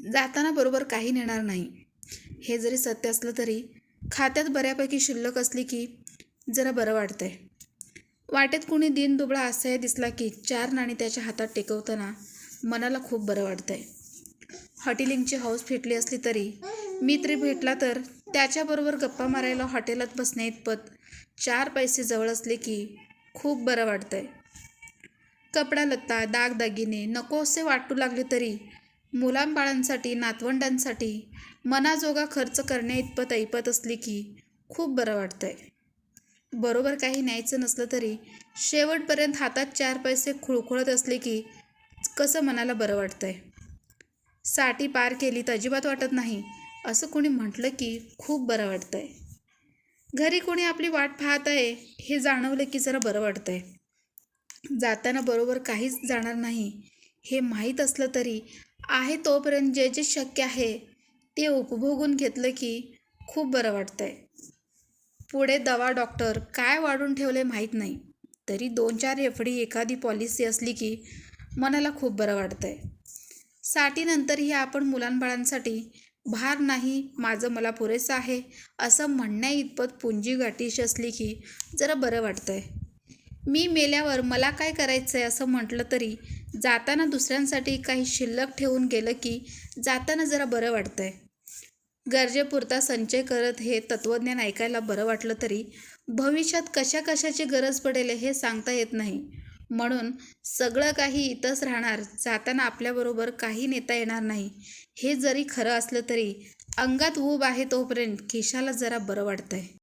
जाताना बरोबर काही नेणार नाही. हे जरी सत्य असलं तरी खात्यात बऱ्यापैकी शिल्लक असली की जरा बरं वाटतंय. वाटेत कुणी दीनदुबळा असह्य दिसला की 4 नाणी त्याच्या हातात टेकवताना मनाला खूप बरं वाटतंय. हॉटेलिंगची हौस फिटली असली तरी मित्र भेटला तर त्याच्याबरोबर गप्पा मारायला हॉटेलात बसण्याइतपत 4 पैसे जवळ असले की खूप बरं वाटतंय. कपडा लत्ता दागदागिने नकोसे वाटू लागले तरी मुलांबाळांसाठी नातवंडांसाठी मनाजोगा खर्च करण्याइतपत ऐपत असली की खूप बरं वाटतंय. बरोबर काही न्यायचं नसलं तरी शेवटपर्यंत हातात 4 पैसे खुळखुळत असले की कसं मनाला बरं वाटतंय. साठी पार केली तर अजिबात वाटत नाही असं कोणी म्हटलं की खूप बरं वाटतंय. घरी कोणी आपली वाट पाहत आहे हे जाणवलं की जरा बरं वाटतंय. जाताना बरोबर काहीच जाणार नाही हे माहीत असलं तरी आहे तोपर्यंत जे जे शक्य आहे ते उपभोगून घेतलं की खूप बरं वाटतंय. पुढे दवा डॉक्टर काय वाढून ठेवले माहीत नाही तरी 2-4 एफडी एखादी पॉलिसी असली की मनाला खूप बरं वाटतंय. साठीनंतरही आपण मुलांबाळांसाठी भार नाही माझं मला पुरेसं आहे असं म्हणण्या इतपत पुंजी गाठीशी असली की जरा बरं वाटतंय. मी मेल्यावर मला काय करायचंय असं म्हटलं तरी जाताना दुसऱ्यांसाठी काही शिल्लक ठेवून गेलं की जाताना जरा बरं वाटतंय. गरजेपुरता संचय करत हे तत्त्वज्ञान ऐकायला बरं वाटलं तरी भविष्यात कशा कशाची गरज पडेल हे सांगता येत नाही. म्हणून सगळं काही इथंच राहणार, जाताना आपल्याबरोबर काही नेता येणार नाही हे जरी खरं असलं तरी अंगात ऊब आहे तोपर्यंत खिशाला जरा बरं वाटतंय.